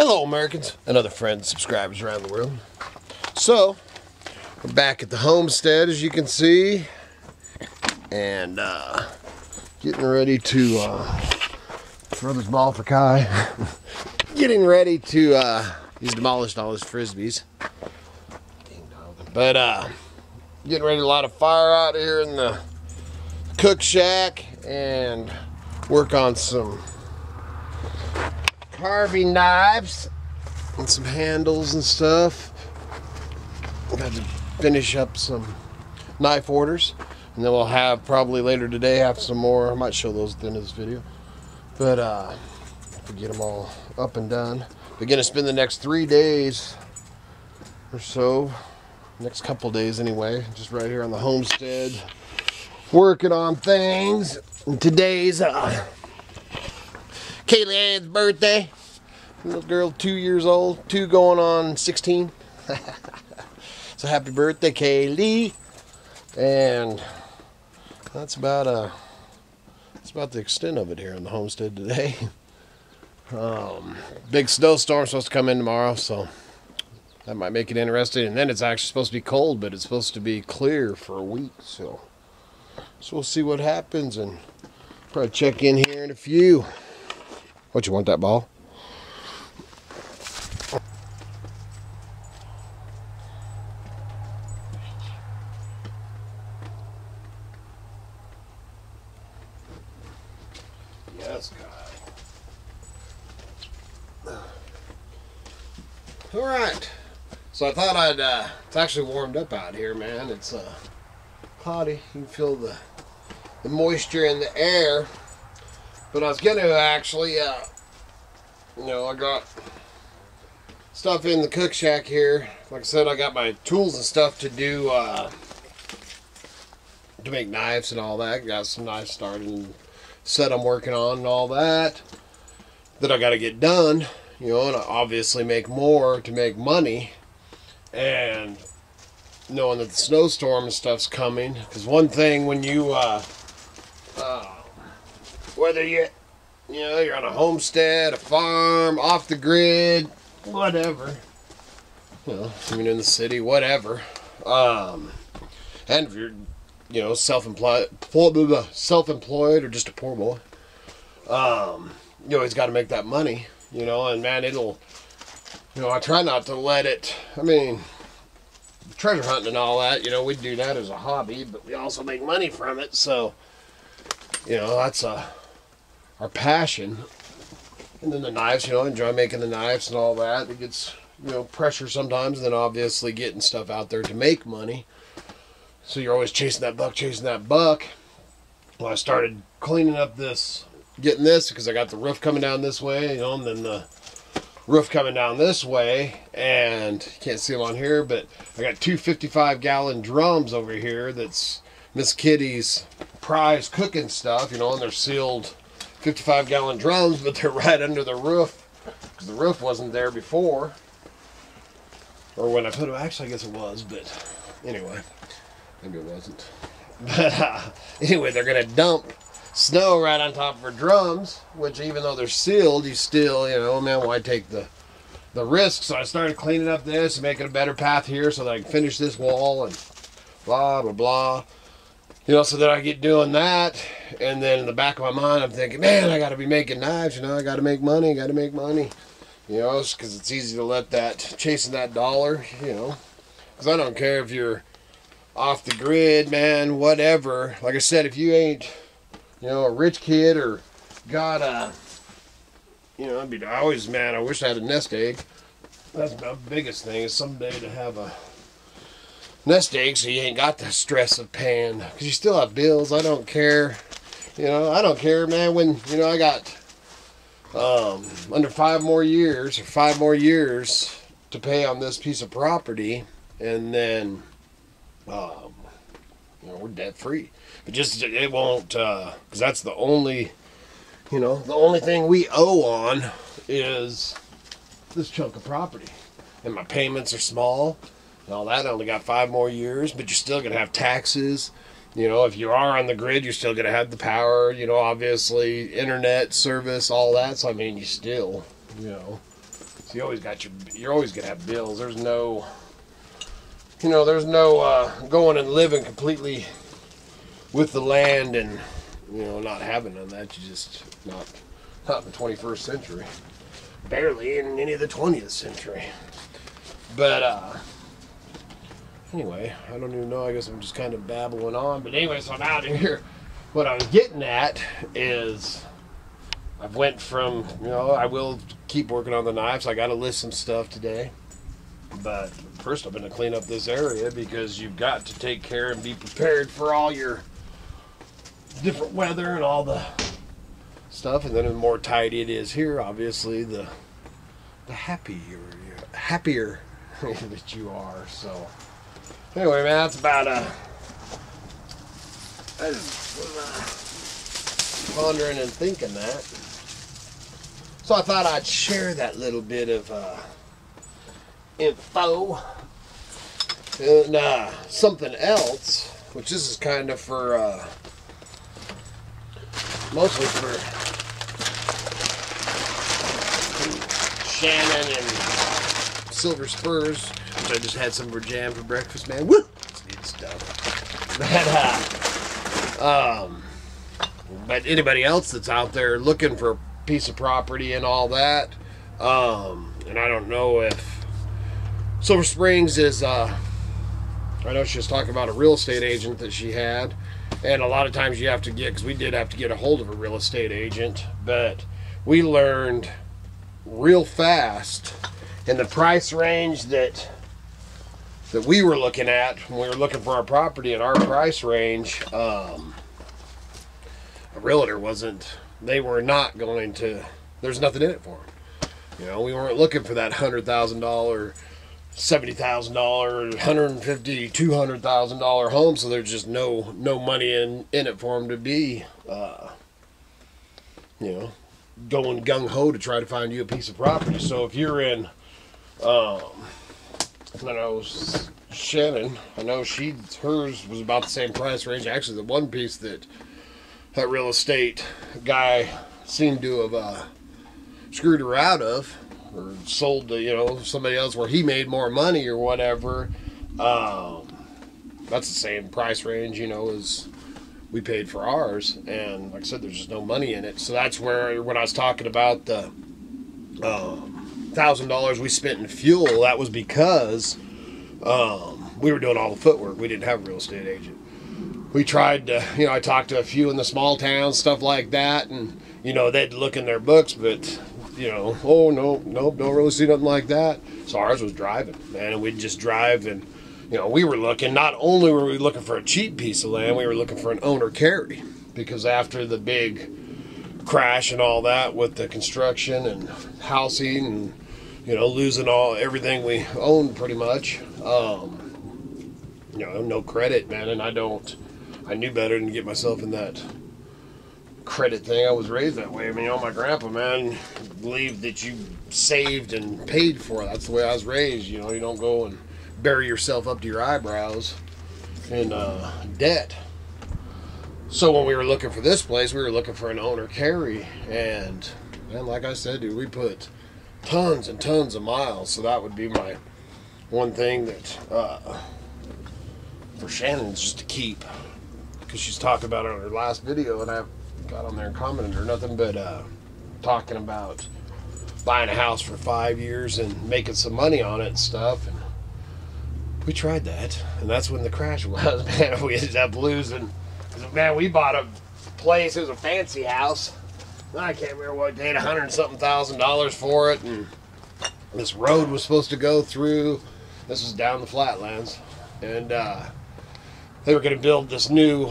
Hello Americans and other friends, subscribers around the world. So, we're back at the homestead as you can see, and getting ready to, brother's ball for Kai, getting ready to, he's demolished all his frisbees, but getting ready to light a fire out here in the cook shack and work on some carving knives and some handles and stuff. Got to finish up some knife orders, and then we'll have probably later today have some more. I might show those at the end of this video, but if we get them all up and done, we're gonna spend the next 3 days or so, next couple days anyway, just right here on the homestead working on things. And today's Kaylee Ann's birthday. Little girl, 2 years old, 2 going on 16. So happy birthday, Kaylee. And that's about the extent of it here on the homestead today. Big snowstorm supposed to come in tomorrow, so that might make it interesting. And then it's actually supposed to be cold, but it's supposed to be clear for a week. So we'll see what happens, and probably check in here in a few. What, you want that ball? Yes, God. All right. So I thought it's actually warmed up out here, man. It's cloudy. You can feel the moisture in the air. But I was going to actually, I got stuff in the cook shack here. Like I said, I got my tools and stuff to do, to make knives and all that. Got some knives started and set I'm working on and all that I got to get done, and obviously make more to make money. And knowing that the snowstorm and stuff's coming, because one thing when you, whether you're on a homestead, a farm, off the grid, whatever, even in the city, whatever, and if you're, self-employed or just a poor boy, you always got to make that money, and man, it'll, I try not to let it, treasure hunting and all that, we do that as a hobby, but we also make money from it, so, that's our passion. And then the knives, enjoy making the knives and all that. It gets, pressure sometimes, and then obviously getting stuff out there to make money. So you're always chasing that buck. Well, I started cleaning up getting this, because I got the roof coming down this way, and then the roof coming down this way, and you can't see them on here, but I got 2 55-gallon drums over here that's Miss Kitty's prize cooking stuff, and they're sealed 55-gallon drums, but they're right under the roof, because the roof wasn't there before, or when I put them. Actually, I guess it was, but anyway, maybe it wasn't. But anyway, they're gonna dump snow right on top of her drums, which even though they're sealed, you still, man, why take the risk? So I started cleaning up this and making a better path here so that I can finish this wall and blah blah blah. So that I get doing that, and then in the back of my mind, I'm thinking, man, I got to be making knives, I got to make money, because it's easy to let that, chasing that dollar, because I don't care if you're off the grid, man, whatever. Like I said, if you ain't, a rich kid or got a, I wish I had a nest egg. That's my biggest thing, is someday to have a nest egg, so you ain't got the stress of paying, because you still have bills. I don't care, I don't care, man, when, I got under 5 more years to pay on this piece of property, and then we're debt free. But just, it won't, because that's the only, the only thing we owe on is this chunk of property, and my payments are small. And all that, I only got 5 more years, but you're still going to have taxes. If you are on the grid, you're still going to have the power, obviously, internet service, all that. So, you still, So you're always gonna have bills. There's no, there's no going and living completely with the land and not having none of that. You just not in the 21st century, barely in any of the 20th century. But anyway, I don't even know. I guess I'm just kind of babbling on. But anyway, so I'm out here. What I was getting at is I've went from, I will keep working on the knives. I got to list some stuff today. But first I'm going to clean up this area because you've got to take care and be prepared for all your different weather and all the stuff. And then the more tidy it is here, obviously, the happier that you are. So anyway, man, that's about I just was pondering and thinking that. So I thought I'd share that little bit of info. And something else, which this is kind of for mostly for Shannon and Silver Spurs, which I just had some for jam for breakfast, man. Woo! It's neat stuff. But anybody else that's out there looking for a piece of property and all that, and I don't know if Silver Springs is, I know she was talking about a real estate agent that she had, and a lot of times you have to get, because we did have to get a hold of a real estate agent, but we learned real fast in the price range that we were looking at when we were looking for our property in our price range. A realtor they were not going to, there's nothing in it for them. We weren't looking for that $100,000, $70,000, $150,000, $200,000 home, so there's just no money in it for them to be, going gung-ho to try to find you a piece of property. So if you're in, I know Shannon, hers was about the same price range. Actually, the one piece that real estate guy seemed to have screwed her out of, or sold to somebody else where he made more money or whatever, that's the same price range as we paid for ours. And like I said, there's just no money in it. So that's where, when I was talking about the $1,000 we spent in fuel, that was because we were doing all the footwork. We didn't have a real estate agent. We tried to, I talked to a few in the small towns, stuff like that, and they'd look in their books, but oh no, don't really see nothing like that. So ours was driving, man, and we'd just drive, and we were looking, not only were we looking for a cheap piece of land, we were looking for an owner carry, because after the big crash and all that with the construction and housing and losing everything we owned pretty much, no credit, man, and I knew better than to get myself in that credit thing. I was raised that way. I mean, my grandpa, man, believed that you saved and paid for it. That's the way I was raised. You don't go and bury yourself up to your eyebrows in debt. So when we were looking for this place, we were looking for an owner carry, and man, like I said, dude, we put tons and tons of miles. So that would be my one thing that for Shannon's just to keep, because she's talking about it on her last video, and I got on there and commented or nothing but talking about buying a house for 5 years and making some money on it and stuff. And we tried that, and that's when the crash was, man. We ended up losing. Man, we bought a place. It was a fancy house. I can't remember what we paid, $100-something for it, and this road was supposed to go through. This was down the flatlands, and they were going to build this new,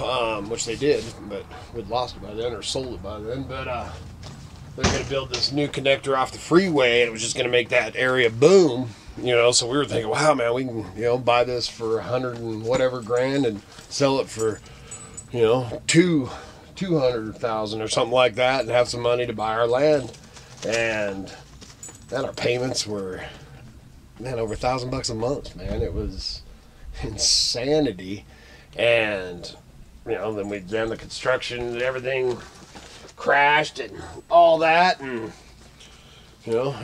which they did, but we'd lost it by then or sold it by then. But they were going to build this new connector off the freeway, and it was just going to make that area boom. So we were thinking, wow, man, we can buy this for 100 and whatever grand and sell it for 200,000 or something like that, and have some money to buy our land. And then our payments were, man, over $1,000 a month, man. It was insanity. And then the construction and everything crashed and all that, and You know,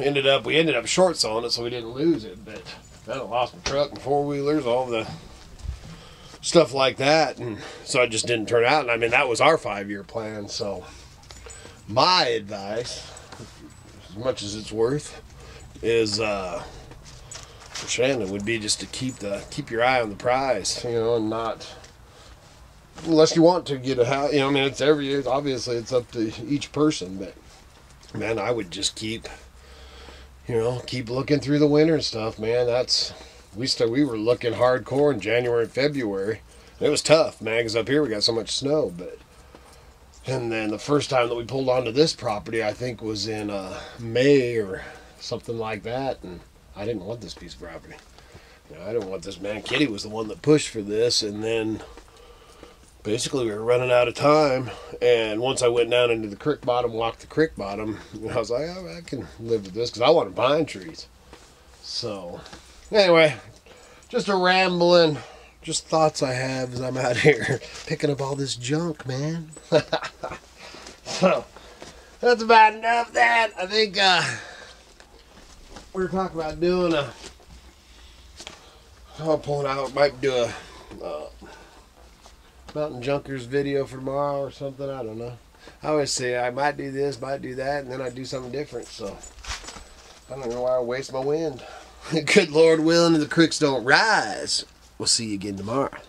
we ended up short selling it, so we didn't lose it. But then I lost my truck and four-wheelers, all the stuff like that, and so it just didn't turn out. And I mean, that was our 5-year plan. So my advice, as much as it's worth, is for Shannon would be just to keep your eye on the prize, you know, and not, unless you want to get a house. You know, I mean, obviously it's up to each person, but man, I would just keep looking through the winter and stuff, man. We were looking hardcore in January and February. And it was tough, man, because up here we got so much snow. And then the first time that we pulled onto this property, I think, was in May or something like that. And I didn't want this piece of property. You know, I didn't want this, man. Kitty was the one that pushed for this. And then basically we were running out of time. And once I went down into the creek bottom, walked the creek bottom, I was like, oh, I can live with this, because I wanted pine trees. So anyway, just a rambling, just thoughts I have as I'm out here picking up all this junk, man. So that's about enough of that. I think we were talking about doing might do a Mountain Junkers video for tomorrow or something. I don't know. I always say I might do this, might do that, and then I do something different. So I don't know why I waste my wind. Good Lord willing, the creeks don't rise. We'll see you again tomorrow.